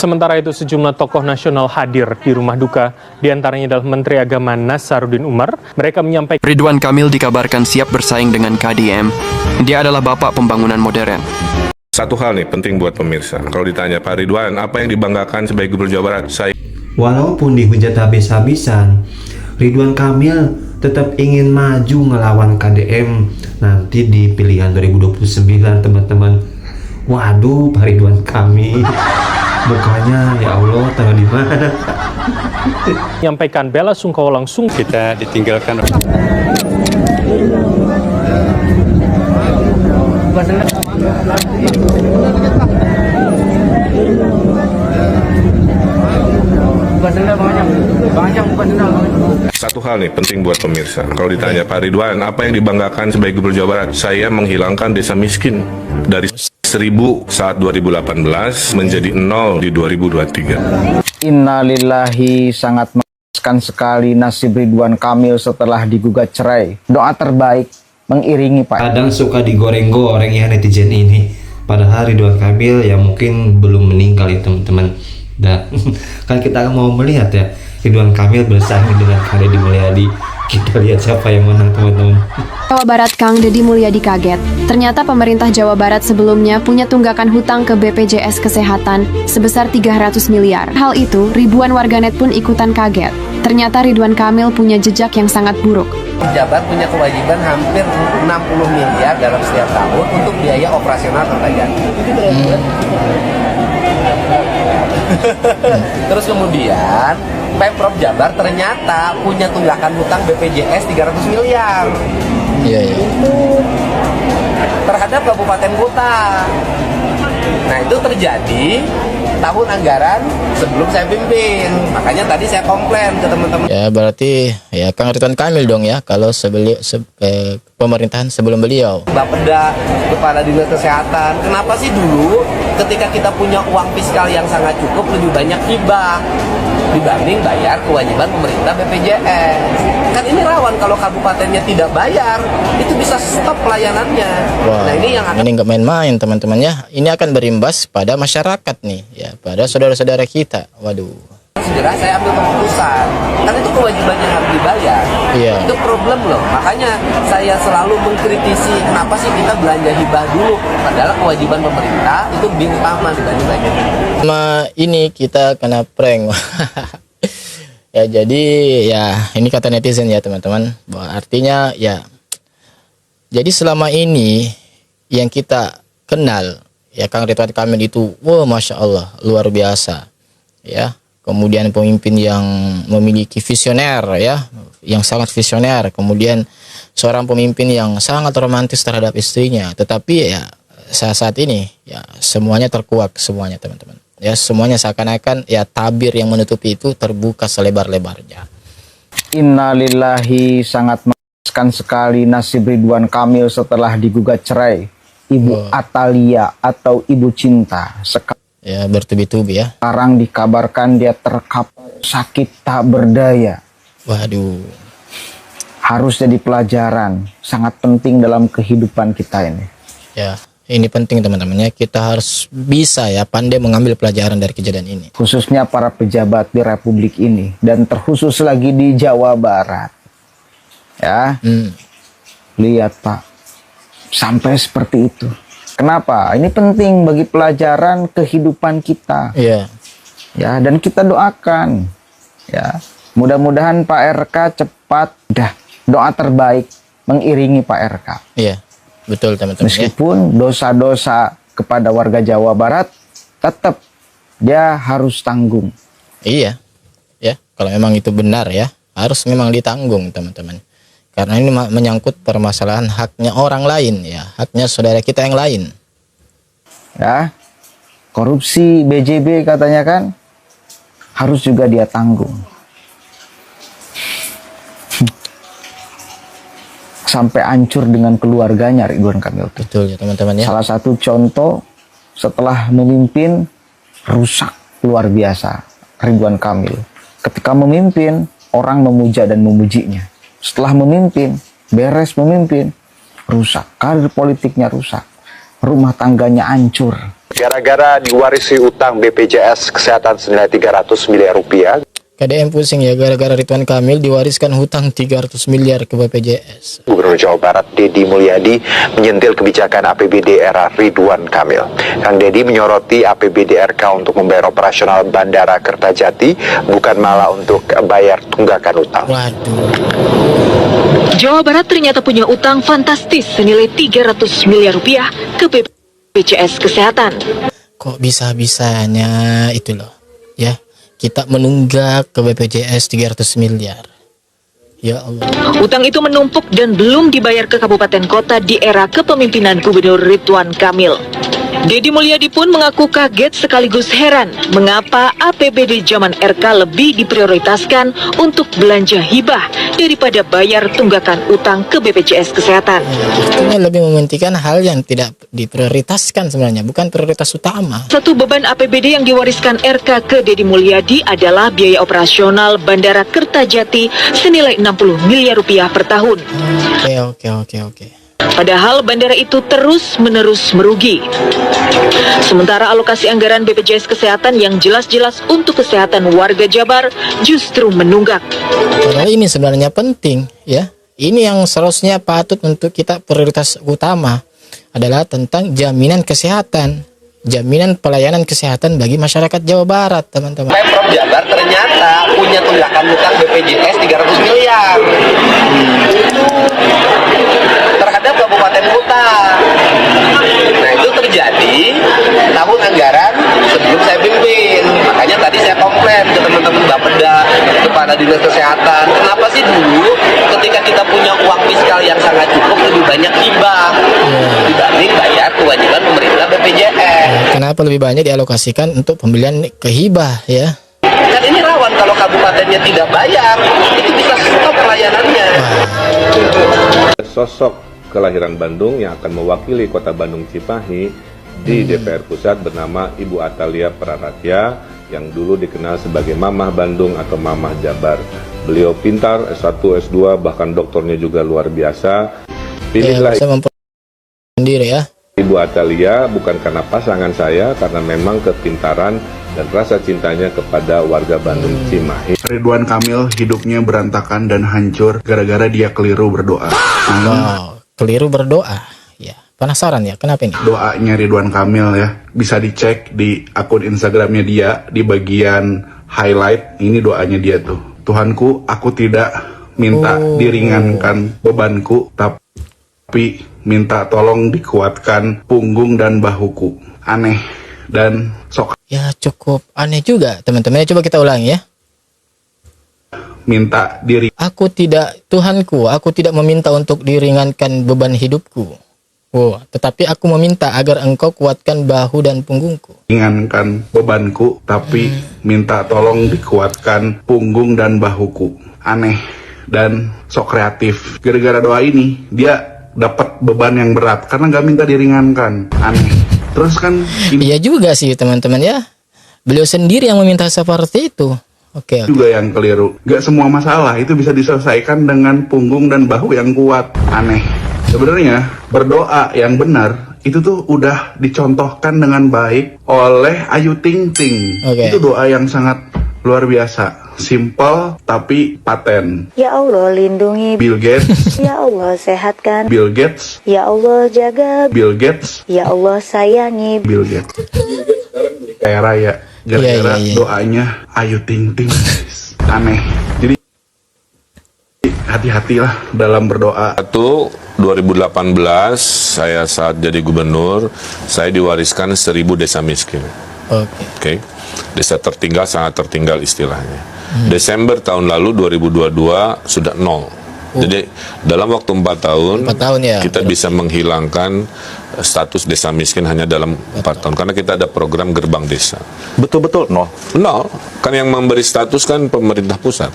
Sementara itu sejumlah tokoh nasional hadir di rumah duka, diantaranya adalah Menteri Agama Nasaruddin Umar. Mereka menyampaikan Ridwan Kamil dikabarkan siap bersaing dengan KDM. Dia adalah bapak pembangunan modern. Satu hal nih penting buat pemirsa. Kalau ditanya Pak Ridwan, apa yang dibanggakan sebagai Gubernur Jawa Barat? Walaupun dihujat habis-habisan, Ridwan Kamil tetap ingin maju ngelawan KDM nanti di pilihan 2029, teman-teman. Waduh, Pak Ridwan Kamil, mukanya ya Allah tanggal di mana? menyampaikan bela sungkawa langsung. Kita ditinggalkan. Satu hal nih penting buat pemirsa. Kalau ditanya Pak Ridwan, apa yang dibanggakan sebagai Gubernur Jawa Barat? Saya menghilangkan desa miskin dari 1000 saat 2018 menjadi 0 di 2023. Innalillahi, sangat mengenaskan sekali nasib Ridwan Kamil setelah digugat cerai. Doa terbaik mengiringi Pak. Kadang suka digoreng-goreng ya netizen ini. Padahal Ridwan Kamil ya mungkin belum meninggal ya teman-teman. Dan kan kita mau melihat ya Ridwan Kamil bersaing dengan Kang Deddy Mulyadi. Kita lihat siapa yang menang teman-teman. Jawa Barat Kang Deddy Mulyadi kaget. Ternyata pemerintah Jawa Barat sebelumnya punya tunggakan hutang ke BPJS Kesehatan sebesar 300 miliar. Hal itu, ribuan warganet pun ikutan kaget. Ternyata Ridwan Kamil punya jejak yang sangat buruk. Pejabat punya kewajiban hampir 60 miliar dalam setiap tahun untuk biaya operasional kerajaan. Terus kemudian Pemprov Jabar ternyata punya tunggakan hutang BPJS 300 miliar. Iya. Terhadap Kabupaten Kota. Nah, itu terjadi tahun anggaran sebelum saya pimpin. Makanya tadi saya komplain ke teman-teman. Ya berarti ya Kang Ridwan Kamil dong ya kalau pemerintahan sebelum beliau. Bapeda, Kepala Dinas Kesehatan. Kenapa sih dulu ketika kita punya uang fiskal yang sangat cukup lebih banyak hibah dibanding bayar kewajiban pemerintah BPJS? Kan ini rawan kalau kabupatennya tidak bayar, itu bisa stop pelayanannya. Wah, nah ini yang akan... ini nggak main-main teman-teman ya. Ini akan berimbas pada masyarakat nih ya, pada saudara-saudara kita. Waduh. Segera saya ambil keputusan, kan itu kewajibannya harus dibayar. Iya. Itu problem loh. Makanya saya selalu mengkritisi kenapa sih kita belanja hibah dulu, padahal kewajiban pemerintah itu lebih utama dibanding belanja hibah. Sama ini kita kena prank. Ya jadi ya ini kata netizen ya teman-teman, bahwa artinya ya jadi selama ini yang kita kenal ya Kang Ridwan Kamil itu wah Masya Allah luar biasa ya. Kemudian pemimpin yang memiliki visioner ya, yang sangat visioner. Kemudian seorang pemimpin yang sangat romantis terhadap istrinya. Tetapi ya saat ini ya semuanya terkuak semuanya teman-teman. Ya semuanya seakan-akan ya tabir yang menutupi itu terbuka selebar-lebarnya. Innalillahi, sangat mengenaskan sekali nasib Ridwan Kamil setelah digugat cerai. Ibu Atalia atau Ibu Cinta ya bertubi-tubi ya. Sekarang dikabarkan dia terkapar sakit tak berdaya. Waduh. Harus jadi pelajaran sangat penting dalam kehidupan kita ini. Ya, ini penting teman-teman ya. Kita harus bisa ya pandai mengambil pelajaran dari kejadian ini. Khususnya para pejabat di Republik ini dan terkhusus lagi di Jawa Barat. Ya. Lihat Pak, sampai seperti itu. Kenapa? Ini penting bagi pelajaran kehidupan kita. Iya. Ya, dan kita doakan. Ya, mudah-mudahan Pak RK cepat. Doa terbaik mengiringi Pak RK. Iya, betul teman-teman. Meskipun dosa-dosa kepada warga Jawa Barat, tetap dia harus tanggung. Iya, ya. Kalau memang itu benar ya, harus memang ditanggung teman-teman. Karena ini menyangkut permasalahan haknya orang lain ya, haknya saudara kita yang lain. Ya, korupsi BJB katanya kan harus juga dia tanggung. Sampai hancur dengan keluarganya Ridwan Kamil. Betul ya teman-teman ya. Salah satu contoh setelah memimpin rusak luar biasa Ridwan Kamil. Ketika memimpin orang memuja dan memujinya. Setelah memimpin, beres memimpin, rusak. Karir politiknya rusak. rumah tangganya hancur. Gara-gara diwarisi utang BPJS Kesehatan senilai 300 miliar rupiah. KDM pusing ya, gara-gara Ridwan Kamil diwariskan hutang 300 miliar ke BPJS. Gubernur Jawa Barat Deddy Mulyadi menyentil kebijakan APBD era Ridwan Kamil. Kang Deddy menyoroti APBD RK untuk membayar operasional Bandara Kertajati, bukan malah untuk bayar tunggakan utang. Waduh. Jawa Barat ternyata punya utang fantastis senilai 300 miliar rupiah ke BPJS Kesehatan. Kok bisa-bisanya itu loh, ya. Kita menunggak ke BPJS 300 miliar. Ya Allah. Utang itu menumpuk dan belum dibayar ke kabupaten kota di era kepemimpinan Gubernur Ridwan Kamil. Deddy Mulyadi pun mengaku kaget sekaligus heran mengapa APBD zaman RK lebih diprioritaskan untuk belanja hibah daripada bayar tunggakan utang ke BPJS Kesehatan. Ini lebih mementingkan hal yang tidak diprioritaskan sebenarnya, bukan prioritas utama. Satu beban APBD yang diwariskan RK ke Deddy Mulyadi adalah biaya operasional Bandara Kertajati senilai 60 miliar rupiah per tahun. Oke. Padahal bandara itu terus-menerus merugi. Sementara alokasi anggaran BPJS Kesehatan yang jelas-jelas untuk kesehatan warga Jabar justru menunggak. Padahal ini sebenarnya penting, ya. Ini yang seharusnya patut untuk kita prioritas utama adalah tentang jaminan kesehatan, jaminan pelayanan kesehatan bagi masyarakat Jawa Barat, teman-teman. Pemprov Jabar ternyata punya tunggakan hutang BPJS 300 miliar. Terhadap kabupaten kota. Nah itu terjadi tahun anggaran sebelum saya pimpin. Makanya tadi saya komplain ke teman-teman Bapeda, kepada Dinas Kesehatan. Kenapa sih dulu ketika kita punya uang fiskal yang sangat cukup lebih banyak hibah dibanding bayar kewajiban pemerintah BPJS? Kenapa lebih banyak dialokasikan untuk pembelian kehibah, ya? Kan ini rawan kalau kabupatennya tidak bayar, itu bisa stop pelayanannya. Sosok kelahiran Bandung yang akan mewakili kota Bandung Cimahi di DPR Pusat bernama Ibu Atalia Praratya yang dulu dikenal sebagai Mamah Bandung atau Mamah Jabar. Beliau pintar, S1, S2, bahkan doktornya juga luar biasa. Pilihlah sendiri ya. Ibu Atalia bukan karena pasangan saya, karena memang kepintaran dan rasa cintanya kepada warga Bandung Cimahi. Ridwan Kamil hidupnya berantakan dan hancur gara-gara dia keliru berdoa. Wow, keliru berdoa. Ya, penasaran ya, kenapa ini? Doanya Ridwan Kamil ya, bisa dicek di akun Instagramnya dia, di bagian highlight, ini doanya dia tuh. Tuhanku, aku tidak minta diringankan bebanku, tapi minta tolong dikuatkan punggung dan bahuku. Aneh dan sok. Ya cukup aneh juga teman-teman. Coba kita ulangi ya. Minta diri. Tuhanku, aku tidak meminta untuk diringankan beban hidupku. Tetapi aku meminta agar engkau kuatkan bahu dan punggungku. Ringankan bebanku, tapi minta tolong dikuatkan punggung dan bahuku. Aneh dan sok kreatif. Gara-gara doa ini, dia dapat beban yang berat karena nggak minta diringankan. Aneh. Terus kan iya juga sih teman-teman ya. Beliau sendiri yang meminta seperti itu. Oke. Juga yang keliru. Gak semua masalah itu bisa diselesaikan dengan punggung dan bahu yang kuat. Aneh. Sebenarnya berdoa yang benar itu tuh udah dicontohkan dengan baik oleh Ayu Ting Ting. Itu doa yang sangat luar biasa. Simple tapi paten. Ya Allah lindungi Bill Gates. Ya Allah sehatkan Bill Gates. Ya Allah jaga Bill Gates. Ya Allah sayangi Bill Gates. Kayak raya. Gara-gara doanya Ayu Ting Ting. Aneh. Jadi hati-hatilah dalam berdoa. 2018 saya saat jadi gubernur, saya diwariskan 1000 desa miskin. Oke. Desa tertinggal, sangat tertinggal istilahnya. Desember tahun lalu 2022 sudah 0. Jadi dalam waktu 4 tahun, kita bisa menghilangkan status desa miskin hanya dalam 4 tahun. Karena kita ada program gerbang desa. Betul-betul 0? 0. Kan yang memberi status kan pemerintah pusat.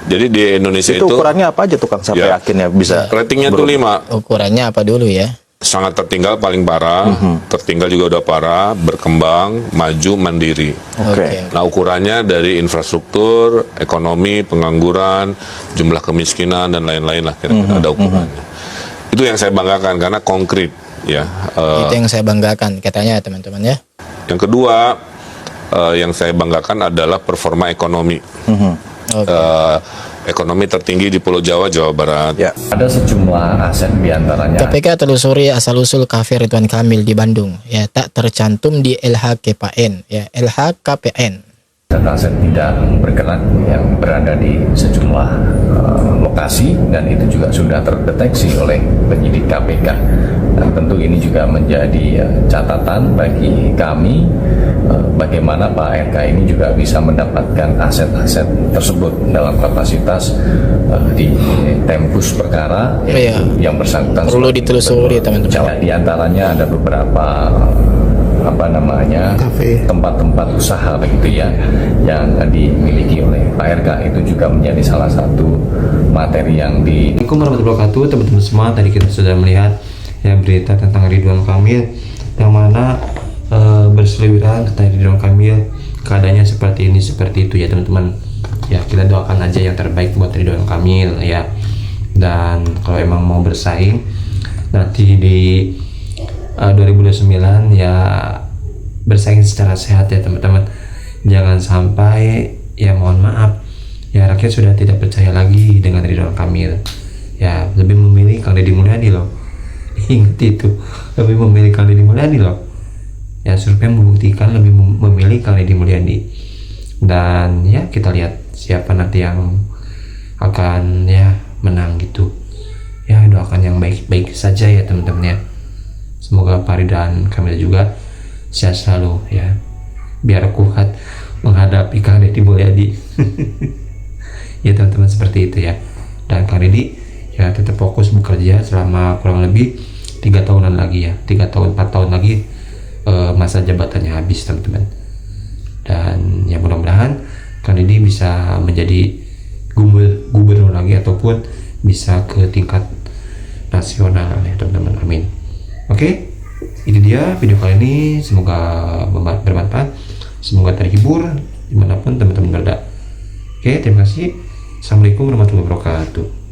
Jadi di Indonesia itu ukurannya apa aja tukang sampai akhirnya bisa? Ratingnya tuh 5. Ukurannya apa dulu ya? Sangat tertinggal paling parah, tertinggal juga udah parah, berkembang, maju, mandiri. Nah ukurannya dari infrastruktur, ekonomi, pengangguran, jumlah kemiskinan dan lain-lain lah kira-kira ada ukurannya. Itu yang saya banggakan karena konkret. ya. Itu yang saya banggakan katanya teman-teman ya. Yang kedua yang saya banggakan adalah performa ekonomi. Ekonomi tertinggi di Pulau Jawa, Jawa Barat. Ya. Ada sejumlah aset diantaranya. KPK telusuri asal-usul kafe Ridwan Kamil di Bandung, ya tak tercantum di LHKPN, ya LHKPN. Aset tidak bergerak yang berada di sejumlah lokasi dan itu juga sudah terdeteksi oleh penyidik KPK. Dan tentu ini juga menjadi catatan bagi kami bagaimana Pak RK ini juga bisa mendapatkan aset-aset tersebut dalam kapasitas di tempus perkara yang bersangkutan perlu ditelusuri teman-teman. Di antaranya ada beberapa tempat-tempat usaha begitu ya yang dimiliki oleh Pak RK, itu juga menjadi salah satu materi yang di. Assalamualaikum warahmatullahi wabarakatuh teman-teman semua. Tadi kita sudah melihat ya berita tentang Ridwan Kamil yang mana berseliweran tentang Ridwan Kamil, keadaannya seperti ini seperti itu ya teman-teman. Ya kita doakan aja yang terbaik buat Ridwan Kamil ya. Dan kalau emang mau bersaing nanti di 2029 ya bersaing secara sehat ya teman-teman. Jangan sampai ya mohon maaf ya rakyat sudah tidak percaya lagi dengan Ridwan Kamil. Ya lebih memilih Kang Deddy Mulyadi loh. Ingat itu, lebih memilih Kang Deddy Mulyadi loh. Ya survei membuktikan lebih memilih Kang Deddy Mulyadi. Dan ya kita lihat siapa nanti yang akan ya menang gitu. Ya doakan yang baik-baik saja ya teman-teman ya. Semoga Pak Ridwan Kamil juga sehat selalu ya, biar kuat menghadapi Kang Deddy Mulyadi. Ya teman-teman seperti itu ya. Dan Kang Deddy ya tetap fokus bekerja selama kurang lebih 3 tahunan lagi ya, 3 tahun 4 tahun lagi masa jabatannya habis teman-teman. Dan ya mudah-mudahan Kang Deddy bisa menjadi gubernur lagi ataupun bisa ke tingkat nasional ya teman-teman, amin. Oke, ini dia video kali ini, semoga bermanfaat, semoga terhibur dimanapun teman-teman berada. Oke, terima kasih. Assalamualaikum warahmatullahi wabarakatuh.